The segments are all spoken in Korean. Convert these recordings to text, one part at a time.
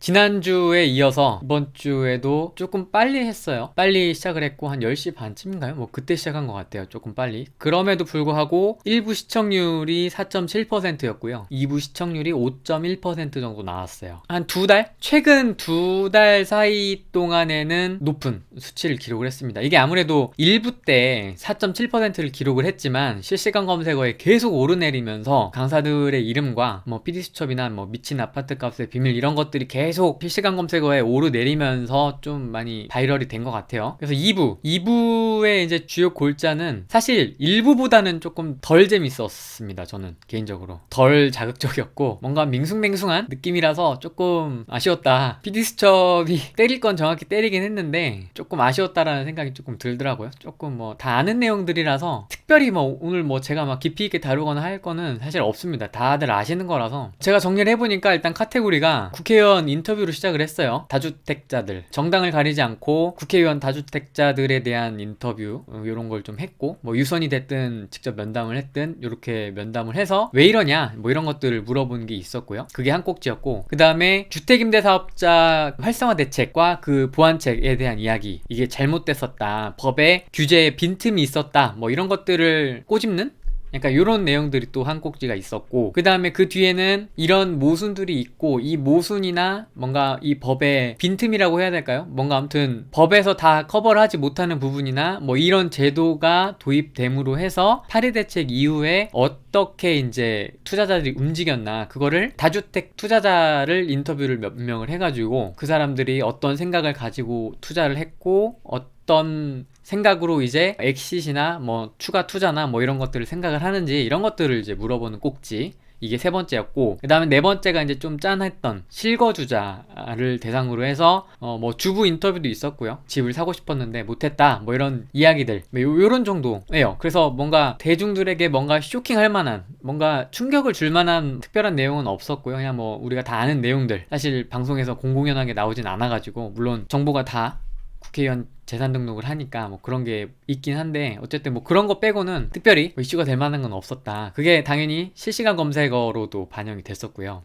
지난주에 이어서 이번 주에도 조금 빨리 했어요. 빨리 시작을 했고 한 10시 반쯤인가요? 뭐 그때 시작한 것 같아요. 조금 빨리. 그럼에도 불구하고 1부 시청률이 4.7%였고요. 2부 시청률이 5.1% 정도 나왔어요. 한 두 달? 최근 두 달 사이 동안에는 높은 수치를 기록을 했습니다. 이게 아무래도 1부 때 4.7%를 기록을 했지만 실시간 검색어에 계속 오르내리면서 강사들의 이름과 뭐 PD수첩이나 뭐 미친 아파트 값의 비밀 이런 것들이 계속 실시간 검색어에 오르내리면서 좀 많이 바이럴이 된 것 같아요. 그래서 2부의 이제 주요 골자는 사실 1부보다는 조금 덜 재밌었습니다. 저는 개인적으로 덜 자극적이었고 뭔가 밍숭맹숭한 느낌이라서 조금 아쉬웠다. PD수첩이 때릴 건 정확히 때리긴 했는데 조금 아쉬웠다라는 생각이 조금 들더라고요. 조금 뭐 다 아는 내용들이라서 특별히 뭐 오늘 뭐 제가 막 깊이 있게 다루거나 할 거는 사실 없습니다. 다들 아시는 거라서. 제가 정리를 해보니까 일단 카테고리가 국회의원 인터뷰로 시작을 했어요. 다주택자들, 정당을 가리지 않고 국회의원 다주택자들에 대한 인터뷰 이런 걸 좀 했고, 뭐 유선이 됐든 직접 면담을 했든 이렇게 면담을 해서 왜 이러냐 뭐 이런 것들을 물어본 게 있었고요. 그게 한 꼭지였고, 그 다음에 주택임대사업자 활성화 대책과 그 보완책에 대한 이야기, 이게 잘못됐었다, 법에 규제에 빈틈이 있었다, 뭐 이런 것들을 꼬집는 약간 이런 내용들이 또 한 꼭지가 있었고, 그 다음에 그 뒤에는 이런 모순들이 있고, 이 모순이나 뭔가 이 법의 빈틈이라고 해야 될까요? 뭔가 아무튼 법에서 다 커버를 하지 못하는 부분이나 뭐 이런 제도가 도입됨으로 해서 파리 대책 이후에 어떻게 이제 투자자들이 움직였나, 그거를 다주택 투자자를 인터뷰를 몇 명을 해가지고 그 사람들이 어떤 생각을 가지고 투자를 했고 어떤 생각으로 이제 엑시시나 뭐 추가 투자나 뭐 이런 것들을 생각을 하는지, 이런 것들을 이제 물어보는 꼭지, 이게 세 번째였고, 그 다음에 네 번째가 이제 좀 짠했던 실거주자를 대상으로 해서 뭐 주부 인터뷰도 있었고요. 집을 사고 싶었는데 못했다 뭐 이런 이야기들, 뭐 요런 정도예요. 그래서 뭔가 대중들에게 뭔가 쇼킹할 만한, 뭔가 충격을 줄 만한 특별한 내용은 없었고요. 그냥 뭐 우리가 다 아는 내용들, 사실 방송에서 공공연하게 나오진 않아가지고, 물론 정보가 다 국회의원 재산 등록을 하니까 뭐 그런 게 있긴 한데, 어쨌든 뭐 그런 거 빼고는 특별히 뭐 이슈가 될 만한 건 없었다. 그게 당연히 실시간 검색어로도 반영이 됐었고요.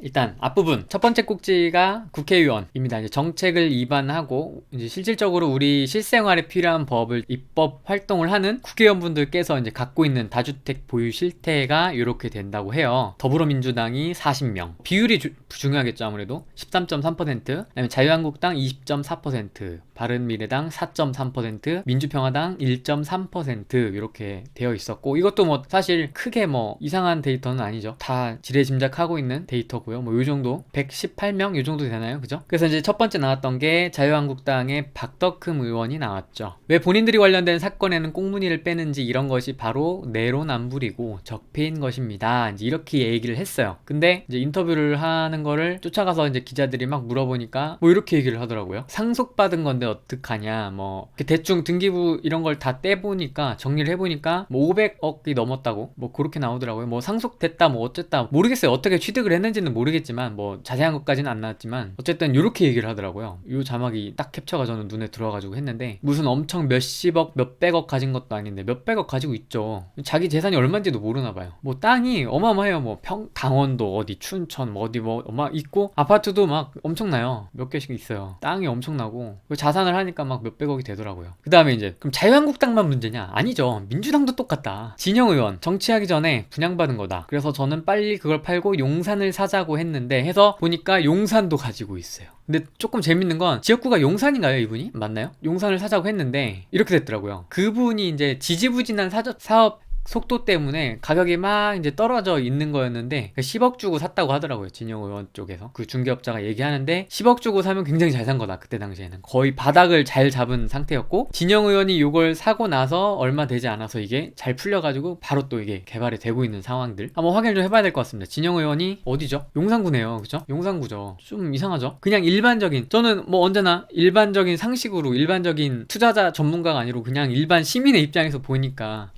일단 앞부분 첫 번째 꼭지가 국회의원입니다. 이제 정책을 입안하고 이제 실질적으로 우리 실생활에 필요한 법을 입법 활동을 하는 국회의원분들께서 이제 갖고 있는 다주택 보유 실태가 이렇게 된다고 해요. 더불어민주당이 40명, 비율이 중요하겠죠. 아무래도 13.3%, 그다음에 자유한국당 20.4%, 바른미래당 4.3%, 민주평화당 1.3% 이렇게 되어 있었고, 이것도 뭐 사실 크게 뭐 이상한 데이터는 아니죠. 다 지레짐작하고 있는 데이터고요. 뭐 요 정도, 118명 요 정도 되나요? 그죠? 그래서 이제 첫 번째 나왔던 게 자유한국당의 박덕흠 의원이 나왔죠. 왜 본인들이 관련된 사건에는 꽁무니를 빼는지, 이런 것이 바로 내로남불이고 적폐인 것입니다. 이제 이렇게 얘기를 했어요. 근데 이제 인터뷰를 하는 거를 쫓아가서 이제 기자들이 막 물어보니까 뭐 이렇게 얘기를 하더라고요. 상속받은 건데 어떡하냐, 뭐 대충 등기부 이런 걸 다 떼보니까, 정리를 해보니까 뭐 500억이 넘었다고 뭐 그렇게 나오더라고요. 뭐 상속됐다 뭐 어쨌다 모르겠어요. 어떻게 취득을 했는지는 모르겠지만, 뭐 자세한 것까지는 안 나왔지만 어쨌든 이렇게 얘기를 하더라고요. 이 자막이 딱 캡처가 저는 눈에 들어와가지고 했는데, 무슨 엄청 몇십억 몇백억 가진 것도 아닌데 몇백억 가지고 있죠. 자기 재산이 얼마인지도 모르나 봐요. 뭐 땅이 어마어마해요. 뭐 강원도 어디 춘천 뭐 어디 뭐 있고, 아파트도 막 엄청나요. 몇 개씩 있어요. 땅이 엄청나고 자산을 하니까 막 몇백억이 되더라고요. 그 다음에 이제 그럼 자유한국당만 문제냐? 아니죠. 민주당도 똑같다. 진영 의원 정치하기 전에 분양받은 거다. 그래서 저는 빨리 그걸 팔고 용산을 사자고 했는데 해서 보니까 용산도 가지고 있어요. 근데 조금 재밌는 건 지역구가 용산인가요? 이분이? 맞나요? 용산을 사자고 했는데 이렇게 됐더라고요. 그분이 이제 지지부진한 사업 속도 때문에 가격이 막 이제 떨어져 있는 거였는데 10억 주고 샀다고 하더라고요. 진영 의원 쪽에서 그 중개업자가 얘기하는데, 10억 주고 사면 굉장히 잘 산 거다. 그때 당시에는 거의 바닥을 잘 잡은 상태였고, 진영 의원이 이걸 사고 나서 얼마 되지 않아서 이게 잘 풀려가지고 바로 또 이게 개발이 되고 있는 상황들 한번 확인을 좀 해봐야 될 것 같습니다. 진영 의원이 어디죠? 용산구네요. 그죠? 용산구죠. 좀 이상하죠? 그냥 일반적인, 저는 뭐 언제나 일반적인 상식으로, 일반적인 투자자 전문가가 아니고 그냥 일반 시민의 입장에서 보니까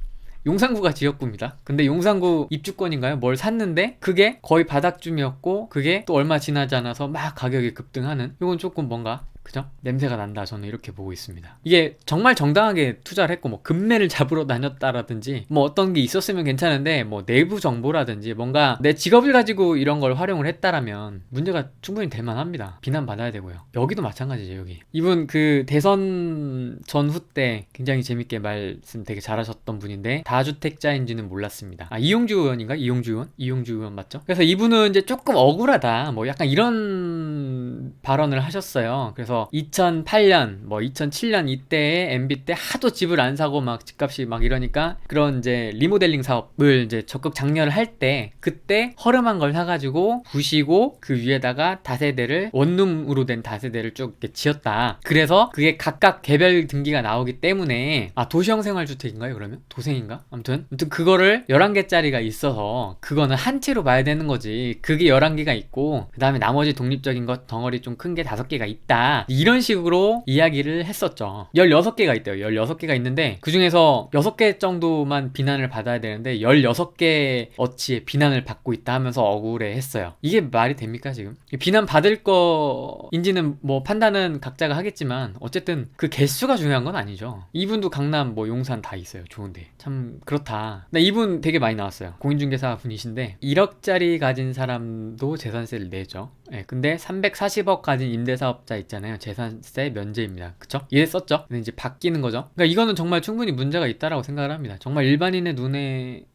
용산구가 지역구입니다. 근데 용산구 입주권인가요? 뭘 샀는데 그게 거의 바닥쯤이었고, 그게 또 얼마 지나지 않아서 막 가격이 급등하는, 이건 조금 뭔가 그죠? 냄새가 난다. 저는 이렇게 보고 있습니다. 이게 정말 정당하게 투자를 했고 뭐 금매를 잡으러 다녔다라든지 뭐 어떤 게 있었으면 괜찮은데 뭐 내부 정보라든지 뭔가 내 직업을 가지고 이런 걸 활용을 했다라면 문제가 충분히 될 만합니다. 비난받아야 되고요. 여기도 마찬가지죠. 여기 이분 그 대선 전후 때 굉장히 재밌게 말씀 되게 잘하셨던 분인데 다주택자인지는 몰랐습니다. 아, 이용주 의원인가? 이용주 의원 맞죠? 그래서 이분은 이제 조금 억울하다 뭐 약간 이런 발언을 하셨어요. 그래서 2008년 뭐 2007년 이때에 MB 때 하도 집을 안 사고 막 집값이 막 이러니까 그런 이제 리모델링 사업을 이제 적극 장려를 할 때 그때 허름한 걸 사가지고 부시고 그 위에다가 다세대를 원룸으로 된 다세대를 쭉 이렇게 지었다. 그래서 그게 각각 개별 등기가 나오기 때문에 아 도시형 생활주택인가요? 그러면? 도생인가? 아무튼 그거를 11개짜리가 있어서 그거는 한 채로 봐야 되는 거지. 그게 11개가 있고 그 다음에 나머지 독립적인 것 덩어리 좀 큰 게 5개가 있다. 이런 식으로 이야기를 했었죠. 16개가 있대요. 16개가 있는데 그 중에서 6개 정도만 비난을 받아야 되는데 16개 어치의 비난을 받고 있다 하면서 억울해 했어요. 이게 말이 됩니까 지금? 비난 받을 거인지는 뭐 판단은 각자가 하겠지만 어쨌든 그 개수가 중요한 건 아니죠. 이분도 강남 뭐 용산 다 있어요. 좋은데 참 그렇다. 근데 이분 되게 많이 나왔어요. 공인중개사 분이신데 1억짜리 가진 사람도 재산세를 내죠. 네, 근데 340억 가진 임대사업자 있잖아요. 재산세 면제입니다. 그쵸? 이랬었죠. 근데 이제 바뀌는 거죠. 그러니까 이거는 정말 충분히 문제가 있다라고 생각을 합니다. 정말 일반인의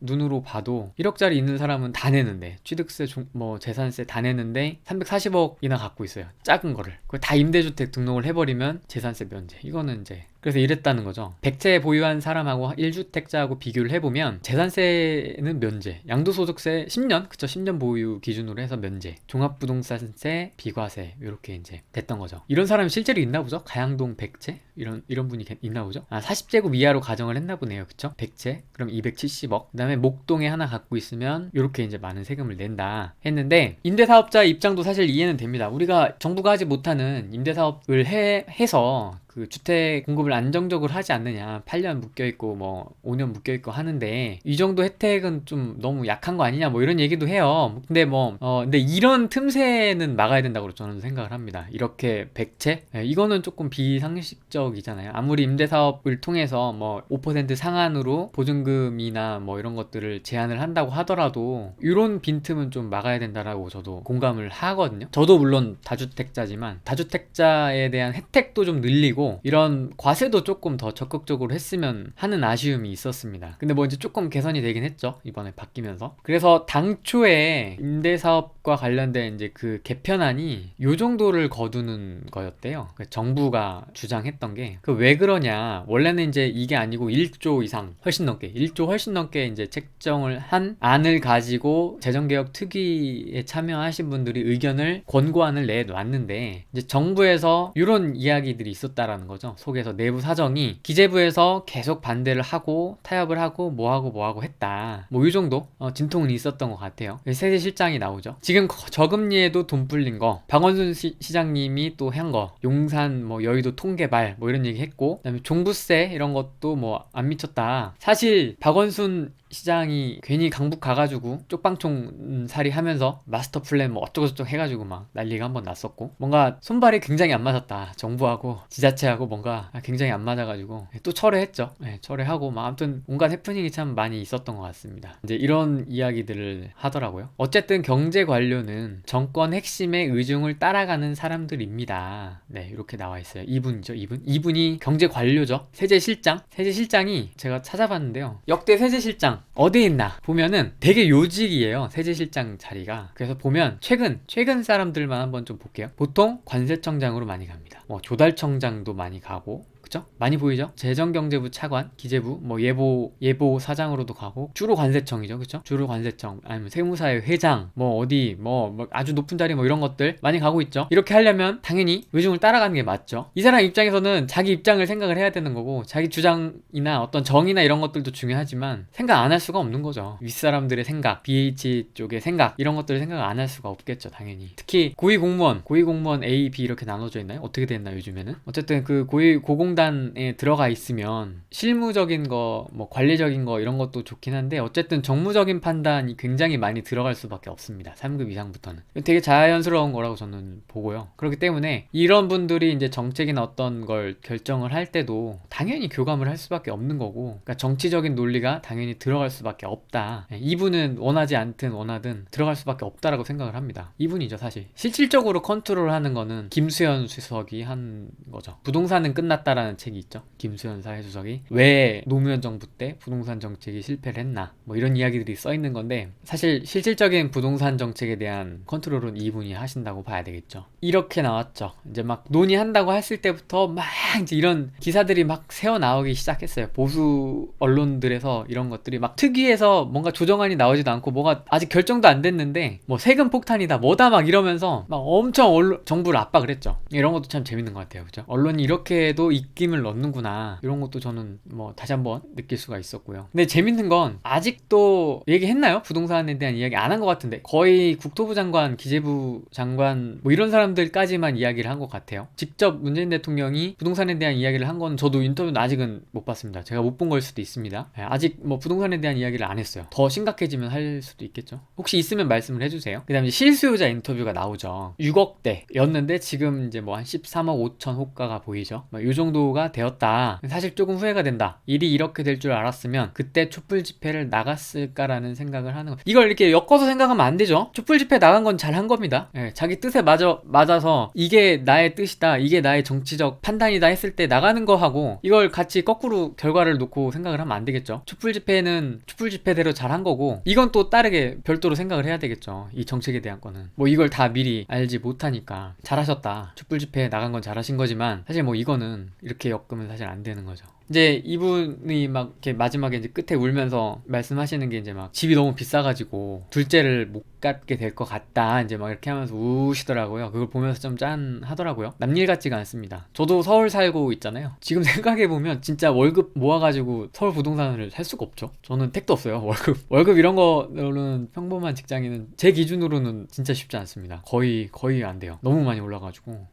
눈으로 봐도 1억짜리 있는 사람은 다 내는데 취득세 뭐 재산세 다 내는데 340억이나 갖고 있어요. 작은 거를. 그걸 다 임대주택 등록을 해버리면 재산세 면제. 이거는 이제 그래서 이랬다는 거죠. 100채 보유한 사람하고 1주택자하고 비교를 해보면 재산세는 면제, 양도소득세 10년, 그쵸? 10년 보유 기준으로 해서 면제, 종합부동산세, 비과세 이렇게 이제 됐던 거죠. 이런 사람이 실제로 있나 보죠? 가양동 100채? 이런 분이 있나 보죠? 아, 40제곱 이하로 가정을 했나 보네요. 그쵸? 100채? 그럼 270억. 그 다음에 목동에 하나 갖고 있으면 이렇게 이제 많은 세금을 낸다 했는데 임대사업자 입장도 사실 이해는 됩니다. 우리가 정부가 하지 못하는 임대사업을 해서 그 주택 공급을 안정적으로 하지 않느냐. 8년 묶여있고 뭐 5년 묶여있고 하는데 이 정도 혜택은 좀 너무 약한 거 아니냐 뭐 이런 얘기도 해요. 근데 근데 이런 틈새는 막아야 된다고 저는 생각을 합니다. 이렇게 100채? 네, 이거는 조금 비상식적이잖아요. 아무리 임대사업을 통해서 뭐 5% 상한으로 보증금이나 뭐 이런 것들을 제한을 한다고 하더라도 이런 빈틈은 좀 막아야 된다라고 저도 공감을 하거든요. 저도 물론 다주택자지만 다주택자에 대한 혜택도 좀 늘리고 이런 과세도 조금 더 적극적으로 했으면 하는 아쉬움이 있었습니다. 근데 뭐 이제 조금 개선이 되긴 했죠. 이번에 바뀌면서. 그래서 당초에 임대사업과 관련된 이제 그 개편안이 요 정도를 거두는 거였대요. 정부가 주장했던 게 그 왜 그러냐. 원래는 이제 이게 아니고 1조 이상 훨씬 넘게 1조 훨씬 넘게 이제 책정을 한 안을 가지고 재정개혁 특위에 참여하신 분들이 의견을 권고안을 내놨는데 이제 정부에서 이런 이야기들이 있었다라 라는 거죠. 속에서 내부 사정이 기재부에서 계속 반대를 하고 타협을 하고 뭐하고 했다. 뭐 이 정도 진통은 있었던 것 같아요. 세제실장이 나오죠. 지금 저금리에도 돈 불린 거 박원순 시장님이 또 한 거 용산 뭐 여의도 통개발 뭐 이런 얘기 했고 그다음에 종부세 이런 것도 뭐 안 미쳤다. 사실 박원순 시장이 괜히 강북 가가지고 쪽방총 살이 하면서 마스터 플랜 뭐 어쩌고저쩌고 해가지고 막 난리가 한번 났었고 뭔가 손발이 굉장히 안 맞았다. 정부하고 지자체하고 뭔가 굉장히 안 맞아가지고 또 철회했죠. 네, 철회하고 막 아무튼 온갖 해프닝이 참 많이 있었던 것 같습니다. 이제 이런 이야기들을 하더라고요. 어쨌든 경제 관료는 정권 핵심의 의중을 따라가는 사람들입니다. 네, 이렇게 나와 있어요. 이분이죠. 이분이 경제 관료죠. 세제실장이 제가 찾아봤는데요. 역대 세제실장 어디에 있나 보면은 되게 요직이에요. 세제실장 자리가. 그래서 보면 최근 사람들만 한번 좀 볼게요. 보통 관세청장으로 많이 갑니다. 뭐 조달청장도 많이 가고 그쵸? 많이 보이죠? 재정경제부 차관, 기재부, 뭐 예보 사장으로도 가고 주로 관세청이죠, 그쵸? 주로 관세청 아니면 세무사의 회장, 뭐 어디 뭐 아주 높은 자리 뭐 이런 것들 많이 가고 있죠. 이렇게 하려면 당연히 의중을 따라가는 게 맞죠. 이 사람 입장에서는 자기 입장을 생각을 해야 되는 거고 자기 주장이나 어떤 정의나 이런 것들도 중요하지만 생각 안 할 수가 없는 거죠. 윗사람들의 생각, BH 쪽의 생각 이런 것들을 생각 안 할 수가 없겠죠, 당연히. 특히 고위공무원 A, B 이렇게 나눠져 있나요? 어떻게 됐나 요즘에는? 어쨌든 그 고공단 부동산에 들어가 있으면 실무적인 거, 뭐 관리적인 거 이런 것도 좋긴 한데 어쨌든 정무적인 판단이 굉장히 많이 들어갈 수밖에 없습니다. 3급 이상부터는. 되게 자연스러운 거라고 저는 보고요. 그렇기 때문에 이런 분들이 이제 정책이나 어떤 걸 결정을 할 때도 당연히 교감을 할 수밖에 없는 거고, 그러니까 정치적인 논리가 당연히 들어갈 수밖에 없다. 이분은 원하지 않든 원하든 들어갈 수밖에 없다라고 생각을 합니다. 이분이죠, 사실. 실질적으로 컨트롤하는 거는 김수현 수석이 한 거죠. 부동산은 끝났다라는 책이 있죠. 김수현 사회수석이 왜 노무현 정부 때 부동산 정책이 실패를 했나, 뭐 이런 이야기들이 써 있는 건데, 사실 실질적인 부동산 정책에 대한 컨트롤은 이분이 하신다고 봐야 되겠죠. 이렇게 나왔죠. 이제 막 논의한다고 했을 때부터 막 이제 이런 기사들이 막 새어 나오기 시작했어요. 보수 언론들에서 이런 것들이 막 특위에서 뭔가 조정안이 나오지도 않고 뭐가 아직 결정도 안 됐는데 뭐 세금 폭탄이다 뭐다 막 이러면서 막 엄청 정부를 압박을 했죠. 이런 것도 참 재밌는 것 같아요. 그죠? 언론이 이렇게도 입김을 넣는구나, 이런 것도 저는 뭐 다시 한번 느낄 수가 있었고요. 근데 재밌는 건 아직도 얘기했나요? 부동산에 대한 이야기 안 한 것 같은데 거의 국토부 장관, 기재부 장관 뭐 이런 사람들까지만 이야기를 한 것 같아요. 직접 문재인 대통령이 부동산에 대한 이야기를 한 건 저도 인터뷰는 아직은 못 봤습니다. 제가 못 본 걸 수도 있습니다. 아직 뭐 부동산에 대한 이야기를 안 했어요. 더 심각해지면 할 수도 있겠죠. 혹시 있으면 말씀을 해주세요. 그 다음에 실수요자 인터뷰가 나오죠. 6억대였는데 지금 이제 뭐 한 13억 5천 호가가 보이죠. 뭐 이 정도가 되었다. 사실 조금 후회가 된다. 일이 이렇게 될 줄 알았으면 그때 촛불 집회를 나갔을까라는 생각을 하는 거. 이걸 이렇게 엮어서 생각하면 안 되죠. 촛불 집회 나간 건 잘한 겁니다. 자기 뜻에 맞아서 이게 나의 뜻이다, 이게 나의 정치적 판단이다 했을 때 나가는 거 하고 이걸 같이 거꾸로 결과를 놓고 생각을 하면 안 되겠죠. 촛불 집회는 촛불 집회대로 잘한 거고 이건 또 다르게 별도로 생각을 해야 되겠죠. 이 정책에 대한 거는 뭐 이걸 다 미리 알지 못하니까 잘하셨다, 촛불 집회에 나간 건 잘하신 거지만 사실 뭐 이거는 이렇게 엮으면 사실 안 되는 거죠. 이제 이분이 막 이렇게 마지막에 이제 끝에 울면서 말씀하시는 게 이제 막 집이 너무 비싸가지고 둘째를 못 갖게 될 것 같다 이제 막 이렇게 하면서 우시더라고요. 그걸 보면서 좀 짠하더라고요. 남일 같지가 않습니다. 저도 서울 살고 있잖아요. 지금 생각해보면 진짜 월급 모아가지고 서울 부동산을 살 수가 없죠. 저는 택도 없어요. 월급 이런 거로는 평범한 직장인은 제 기준으로는 진짜 쉽지 않습니다. 거의 안 돼요. 너무 많이 올라가지고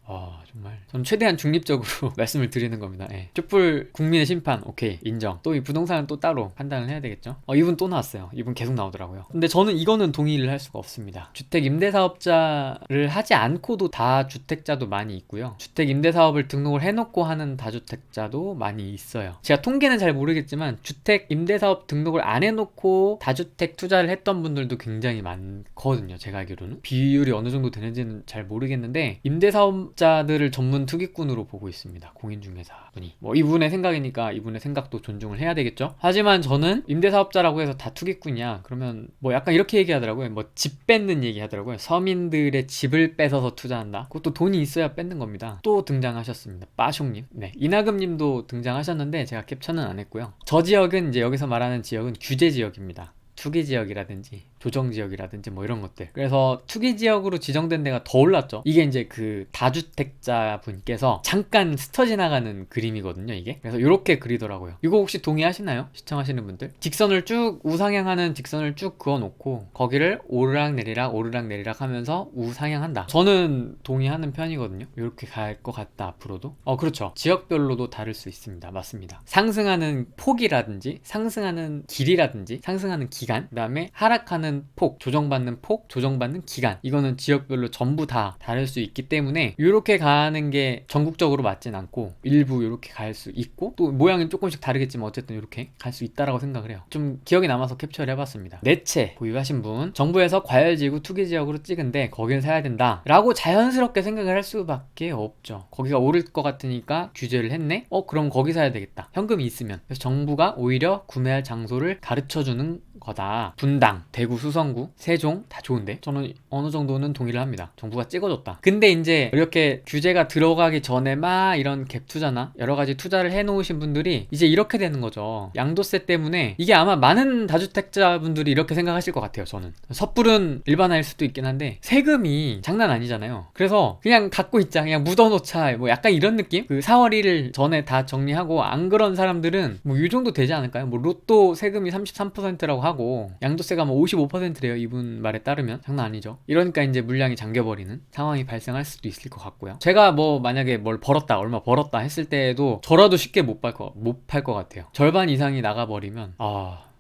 정말 저는 최대한 중립적으로 말씀을 드리는 겁니다. 촛불 국민의 심판 오케이 인정. 또 이 부동산은 또 따로 판단을 해야 되겠죠. 이분 또 나왔어요. 이분 계속 나오더라고요. 근데 저는 이거는 동의를 할 수가 없습니다. 주택 임대사업자를 하지 않고도 다주택자도 많이 있고요. 주택 임대사업을 등록을 해놓고 하는 다주택자도 많이 있어요. 제가 통계는 잘 모르겠지만 주택 임대사업 등록을 안 해놓고 다주택 투자를 했던 분들도 굉장히 많거든요. 제가 알기로는 비율이 어느 정도 되는지는 잘 모르겠는데 임대사업자들을 전문 투기꾼으로 보고 있습니다. 공인중개사분이. 뭐 이분의 생각이니까 이분의 생각도 존중을 해야 되겠죠. 하지만 저는 임대사업자라고 해서 다 투기꾼이야 그러면 뭐 약간 이렇게 얘기하더라고요. 뭐 집 뺏는 얘기 하더라고요. 서민들의 집을 뺏어서 투자한다. 그것도 돈이 있어야 뺏는 겁니다. 또 등장하셨습니다. 빠숑님. 네, 이나금님도 등장하셨는데 제가 캡처는 안 했고요. 저 지역은 이제 여기서 말하는 지역은 규제 지역입니다. 투기지역이라든지 조정지역이라든지 뭐 이런 것들. 그래서 투기지역으로 지정된 데가 더 올랐죠. 이게 이제 그 다주택자 분께서 잠깐 스쳐 지나가는 그림이거든요, 이게. 그래서 이렇게 그리더라고요. 이거 혹시 동의하시나요? 시청하시는 분들? 직선을 쭉 우상향하는 직선을 쭉 그어놓고 거기를 오르락내리락 오르락내리락 하면서 우상향한다. 저는 동의하는 편이거든요. 이렇게 갈 것 같다 앞으로도. 그렇죠. 지역별로도 다를 수 있습니다. 맞습니다. 상승하는 폭이라든지 상승하는 길이라든지 상승하는 기간, 그 다음에 하락하는 폭, 조정받는 폭, 조정받는 기간, 이거는 지역별로 전부 다 다를 수 있기 때문에 이렇게 가는 게 전국적으로 맞진 않고 일부 이렇게 갈 수 있고 또 모양은 조금씩 다르겠지만 어쨌든 이렇게 갈 수 있다라고 생각을 해요. 좀 기억에 남아서 캡처를 해봤습니다. 네 채 보유하신 분, 정부에서 과열지구 투기지역으로 찍은데 거길 사야 된다 라고 자연스럽게 생각을 할 수밖에 없죠. 거기가 오를 것 같으니까 규제를 했네? 그럼 거기 사야 되겠다. 현금이 있으면. 그래서 정부가 오히려 구매할 장소를 가르쳐주는 거다. 분당, 대구, 수성구, 세종 다 좋은데 저는 어느 정도는 동의를 합니다. 정부가 찍어줬다. 근데 이제 이렇게 규제가 들어가기 전에 막 이런 갭 투자나 여러 가지 투자를 해놓으신 분들이 이제 이렇게 되는 거죠. 양도세 때문에 이게 아마 많은 다주택자분들이 이렇게 생각하실 것 같아요. 저는 섣부른 일반화일 수도 있긴 한데 세금이 장난 아니잖아요. 그래서 그냥 갖고 있자, 그냥 묻어놓자, 뭐 약간 이런 느낌? 그 4월 1일 전에 다 정리하고 안 그런 사람들은 뭐 이 정도 되지 않을까요? 뭐 로또 세금이 33%라고 하고 양도세가 뭐 25%래요. 이분 말에 따르면 장난 아니죠. 이러니까 이제 물량이 잠겨버리는 상황이 발생할 수도 있을 것 같고요. 제가 뭐 만약에 뭘 벌었다, 얼마 벌었다 했을 때에도 저라도 쉽게 못 팔 것 같아요. 절반 이상이 나가버리면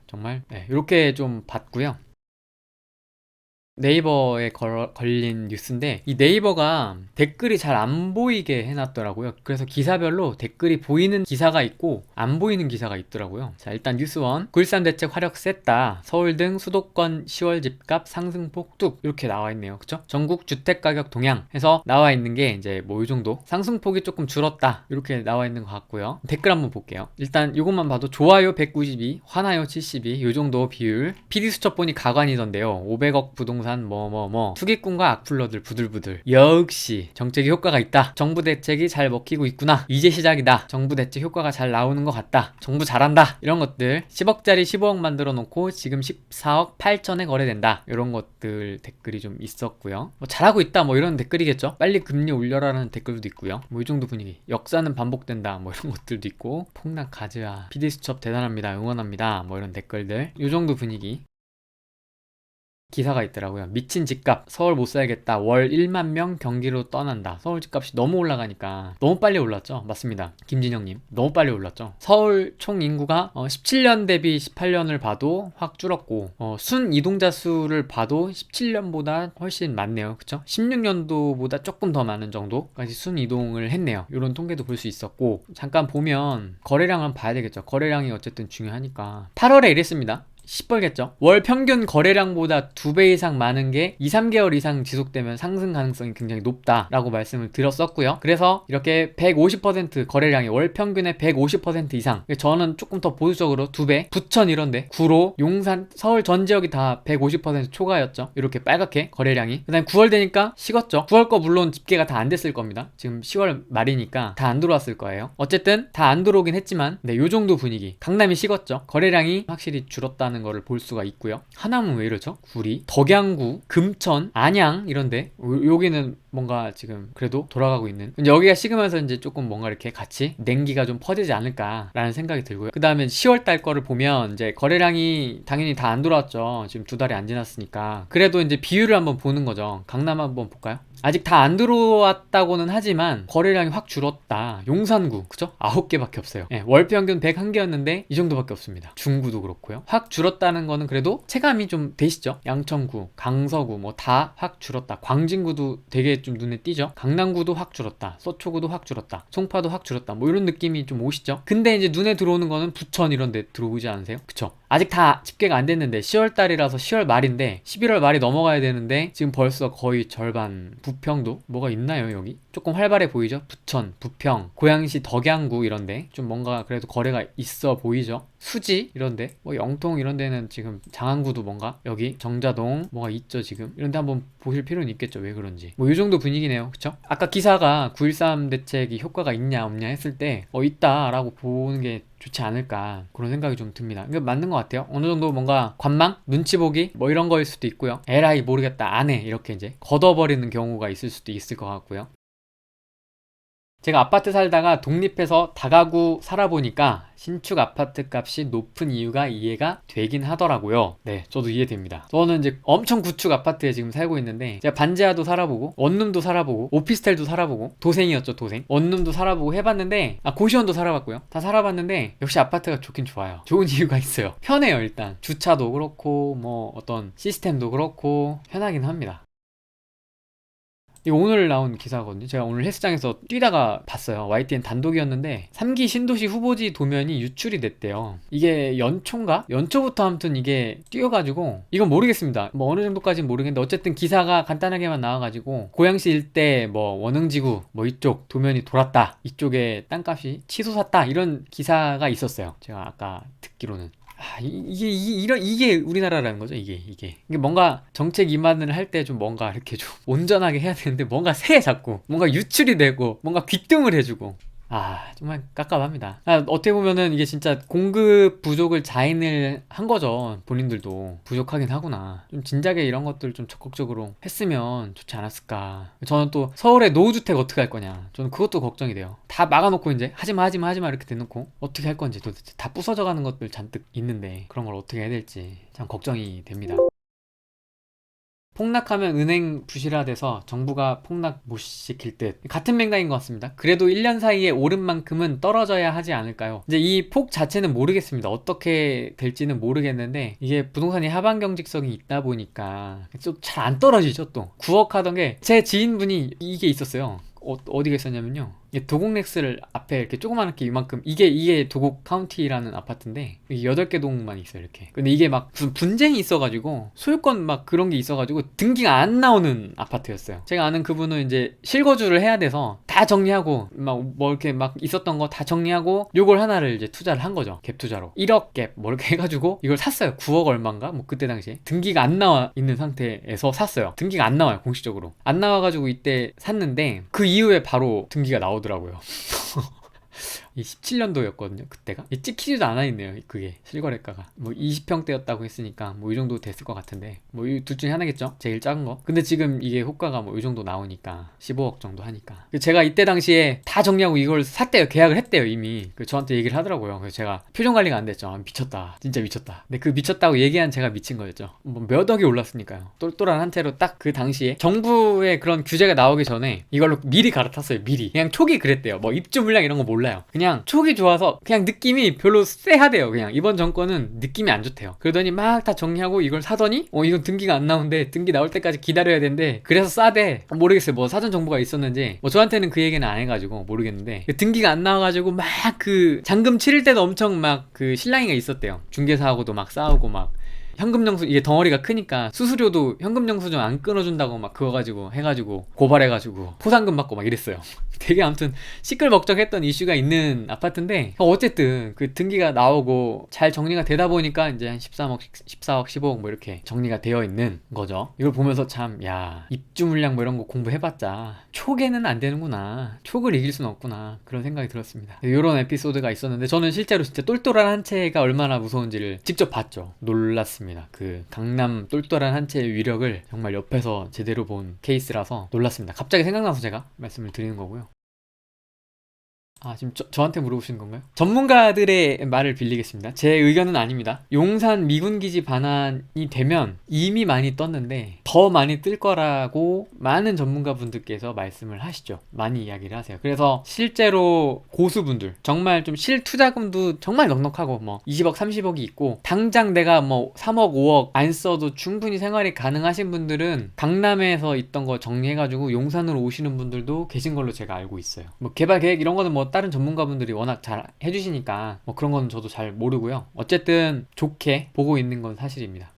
정말 이렇게 좀 봤고요. 네이버에 걸린 뉴스인데 이 네이버가 댓글이 잘 안 보이게 해놨더라고요. 그래서 기사별로 댓글이 보이는 기사가 있고 안 보이는 기사가 있더라고요. 자, 일단 뉴스 1 9.13 대책 화력 셌다. 서울 등 수도권 10월 집값 상승폭 뚝 이렇게 나와 있네요. 그쵸? 전국 주택가격 동향 해서 나와 있는 게 이제 뭐 이 정도 상승폭이 조금 줄었다 이렇게 나와 있는 것 같고요. 댓글 한번 볼게요. 일단 이것만 봐도 좋아요 192, 화나요 72 이 정도 비율. PD수첩 보니 가관이던데요. 500억 부동산 투기꾼과 악플러들 부들부들. 역시 정책이 효과가 있다. 정부 대책이 잘 먹히고 있구나. 이제 시작이다. 정부 대책 효과가 잘 나오는 것 같다. 정부 잘한다. 이런 것들 10억짜리 15억 만들어 놓고 지금 14억 8천에 거래된다. 이런 것들 댓글이 좀 있었고요. 뭐 잘하고 있다 뭐 이런 댓글이겠죠. 빨리 금리 올려라라는 댓글도 있고요. 뭐 이 정도 분위기. 역사는 반복된다 뭐 이런 것들도 있고 폭락 가즈아 PD수첩 대단합니다. 응원합니다. 뭐 이런 댓글들. 이 정도 분위기. 기사가 있더라고요. 미친 집값 서울 못 살겠다. 월 1만 명 경기로 떠난다. 서울 집값이 너무 올라가니까 너무 빨리 올랐죠. 맞습니다. 김진영님 너무 빨리 올랐죠. 서울 총 인구가 17년 대비 18년을 봐도 확 줄었고 순 이동자 수를 봐도 17년보다 훨씬 많네요. 그쵸? 16년도보다 조금 더 많은 정도까지 순 이동을 했네요. 이런 통계도 볼 수 있었고 잠깐 보면 거래량을 봐야 되겠죠. 거래량이 어쨌든 중요하니까 8월에 이랬습니다. 시뻘겠죠. 월 평균 거래량보다 2배 이상 많은 게 2, 3개월 이상 지속되면 상승 가능성이 굉장히 높다라고 말씀을 드렸었고요. 그래서 이렇게 150% 거래량이 월 평균의 150% 이상. 저는 조금 더 보수적으로 2배, 부천 이런데, 구로, 용산, 서울 전 지역이 다 150% 초과였죠. 이렇게 빨갛게 거래량이. 그 다음에 9월 되니까 식었죠. 9월 거 물론 집계가 다 안 됐을 겁니다. 지금 10월 말이니까 다 안 들어왔을 거예요. 어쨌든 다 안 들어오긴 했지만 요 정도 분위기. 강남이 식었죠. 거래량이 확실히 줄었다는 거를 볼 수가 있고요. 하남은 왜 이러죠? 구리, 덕양구, 금천, 안양 이런데 여기는 뭔가 지금 그래도 돌아가고 있는. 여기가 식으면서 이제 조금 뭔가 이렇게 같이 냉기가 좀 퍼지지 않을까라는 생각이 들고요. 그 다음에 10월 달 거를 보면 이제 거래량이 당연히 다 안 들어왔죠. 지금 2달이 안 지났으니까. 그래도 이제 비율을 한번 보는 거죠. 강남 한번 볼까요? 아직 다 안 들어왔다고는 하지만 거래량이 확 줄었다. 용산구 그죠? 9개밖에 없어요. 월 평균 101개였는데 이 정도밖에 없습니다. 중구도 그렇고요. 확 줄었다는 거는 그래도 체감이 좀 되시죠? 양천구, 강서구 뭐 다 확 줄었다. 광진구도 되게 좀 눈에 띄죠? 강남구도 확 줄었다. 서초구도 확 줄었다. 송파도 확 줄었다. 뭐 이런 느낌이 좀 오시죠? 근데 이제 눈에 들어오는 거는 부천 이런 데 들어오지 않으세요? 그쵸? 아직 다 집계가 안 됐는데 10월 달이라서 10월 말인데 11월 말이 넘어가야 되는데 지금 벌써 거의 절반. 부평도 뭐가 있나요 여기? 조금 활발해 보이죠? 부천, 부평, 고양시 덕양구 이런데 좀 뭔가 그래도 거래가 있어 보이죠? 수지 이런데 뭐 영통 이런 데는 지금 장안구도 뭔가 여기 정자동 뭐가 있죠 지금 이런데 한번 보실 필요는 있겠죠. 왜 그런지 뭐 이 정도 분위기네요. 그쵸? 아까 기사가 9.13 대책이 효과가 있냐 없냐 했을 때 있다 라고 보는 게 좋지 않을까 그런 생각이 좀 듭니다. 이거 맞는 것 같아요. 어느 정도 뭔가 관망? 눈치 보기? 뭐 이런 거일 수도 있고요. 에라이 모르겠다 안 해 이렇게 이제 걷어버리는 경우가 있을 수도 있을 것 같고요. 제가 아파트 살다가 독립해서 다가구 살아보니까 신축 아파트 값이 높은 이유가 이해가 되긴 하더라고요. 네, 저도 이해됩니다. 저는 이제 엄청 구축 아파트에 지금 살고 있는데 제가 반지하도 살아보고 원룸도 살아보고 오피스텔도 살아보고 도생이었죠 도생. 원룸도 살아보고 해봤는데 고시원도 살아봤고요. 다 살아봤는데 역시 아파트가 좋긴 좋아요. 좋은 이유가 있어요. 편해요 일단. 주차도 그렇고 뭐 어떤 시스템도 그렇고 편하긴 합니다. 이거 오늘 나온 기사거든요. 제가 오늘 헬스장에서 뛰다가 봤어요. YTN 단독이었는데 3기 신도시 후보지 도면이 유출이 됐대요. 이게 연초인가? 연초부터 아무튼 이게 뛰어가지고 이건 모르겠습니다. 뭐 어느 정도까지는 모르겠는데 어쨌든 기사가 간단하게만 나와가지고 고양시 일대 뭐 원흥지구 뭐 이쪽 도면이 돌았다. 이쪽에 땅값이 치솟았다. 이런 기사가 있었어요. 제가 아까 듣기로는. 이게 우리나라라는 거죠. 이게 뭔가 정책 임한을 할 때 좀 뭔가 이렇게 좀 온전하게 해야 되는데 뭔가 새 자꾸 뭔가 유출이 되고 뭔가 귀등을 해주고 정말 깝깝합니다. 어떻게 보면은 이게 진짜 공급 부족을 자인을 한 거죠. 본인들도 부족하긴 하구나. 좀 진작에 이런 것들 좀 적극적으로 했으면 좋지 않았을까. 저는 또 서울의 노후주택 어떻게 할 거냐. 저는 그것도 걱정이 돼요. 다 막아놓고 이제 하지마 이렇게 대놓고 어떻게 할 건지 도대체 다 부서져 가는 것들 잔뜩 있는데 그런 걸 어떻게 해야 될지 참 걱정이 됩니다. 폭락하면 은행 부실화돼서 정부가 폭락 못 시킬 듯 같은 맥락인 것 같습니다. 그래도 1년 사이에 오른 만큼은 떨어져야 하지 않을까요? 이제 이 폭 자체는 모르겠습니다. 어떻게 될지는 모르겠는데 이게 부동산이 하방 경직성이 있다 보니까 좀 잘 안 떨어지죠. 또 9억 하던 게 제 지인분이 이게 있었어요. 어디가 있었냐면요. 이게 도곡렉스를 앞에 이렇게 조그맣게 이만큼 이게 도곡 카운티라는 아파트인데 이게 8개 동만 있어요. 이렇게. 근데 이게 막 무슨 분쟁이 있어가지고 소유권 막 그런 게 있어가지고 등기가 안 나오는 아파트였어요. 제가 아는 그분은 이제 실거주를 해야 돼서 다 정리하고 막 뭐 이렇게 막 있었던 거 다 정리하고 요걸 하나를 이제 투자를 한 거죠. 갭 투자로 1억 갭 뭐 이렇게 해가지고 이걸 샀어요. 9억 얼마인가 뭐 그때 당시에 등기가 안 나와 있는 상태에서 샀어요. 등기가 안 나와요. 공식적으로 안 나와가지고 이때 샀는데 그 이후에 바로 등기가 나오더라고요. 이 17년도였거든요. 그때가 찍히지도 않아있네요. 그게 실거래가가 뭐 20평대였다고 했으니까 뭐 이 정도 됐을 것 같은데 뭐 이 둘 중에 하나겠죠. 제일 작은 거. 근데 지금 이게 호가가 뭐 이 정도 나오니까 15억 정도 하니까 제가 이때 당시에 다 정리하고 이걸 샀대요. 계약을 했대요. 이미 저한테 얘기를 하더라고요. 그래서 제가 표정 관리가 안 됐죠. 미쳤다, 진짜 미쳤다. 근데 그 미쳤다고 얘기한 제가 미친 거였죠. 뭐 몇 억이 올랐으니까요. 똘똘한 한 채로 딱 그 당시에 정부의 그런 규제가 나오기 전에 이걸로 미리 갈아탔어요. 미리 그냥 초기 그랬대요. 뭐 입주 물량 이런 거 몰라요. 그냥 촉이 좋아서 그냥 느낌이 별로 쎄하대요. 그냥 이번 정권은 느낌이 안 좋대요. 그러더니 막 다 정리하고 이걸 사더니 이건 등기가 안 나오는데 등기 나올 때까지 기다려야 되는데 그래서 싸대. 모르겠어요. 뭐 사전 정보가 있었는지 뭐 저한테는 그 얘기는 안 해가지고 모르겠는데 등기가 안 나와가지고 막 그 잔금 치를 때도 엄청 막 그 실랑이가 있었대요. 중개사하고도 막 싸우고 막 현금영수 이게 덩어리가 크니까 수수료도 현금영수증 안 끊어준다고 막 그거 가지고 해가지고 고발해가지고 포상금 받고 막 이랬어요. 되게 아무튼 시끌벅적했던 이슈가 있는 아파트인데 어쨌든 그 등기가 나오고 잘 정리가 되다 보니까 이제 한 13억, 14억, 15억 뭐 이렇게 정리가 되어 있는 거죠. 이걸 보면서 참 야 입주 물량 뭐 이런 거 공부해봤자 촉에는 안 되는구나. 촉을 이길 수는 없구나. 그런 생각이 들었습니다. 이런 에피소드가 있었는데 저는 실제로 진짜 똘똘한 한 채가 얼마나 무서운지를 직접 봤죠. 놀랐습니다. 그 강남 똘똘한 한 채의 위력을 정말 옆에서 제대로 본 케이스라서 놀랐습니다. 갑자기 생각나서 제가 말씀을 드리는 거고요. 지금 저한테 물어보시는 건가요? 전문가들의 말을 빌리겠습니다. 제 의견은 아닙니다. 용산 미군기지 반환이 되면 이미 많이 떴는데 더 많이 뜰 거라고 많은 전문가분들께서 말씀을 하시죠. 많이 이야기를 하세요. 그래서 실제로 고수분들 정말 좀 실투자금도 정말 넉넉하고 뭐 20억 30억이 있고 당장 내가 뭐 3억 5억 안 써도 충분히 생활이 가능하신 분들은 강남에서 있던 거 정리해가지고 용산으로 오시는 분들도 계신 걸로 제가 알고 있어요. 뭐 개발 계획 이런 거는 뭐 다른 전문가분들이 워낙 잘 해주시니까 뭐 그런 건 저도 잘 모르고요. 어쨌든 좋게 보고 있는 건 사실입니다.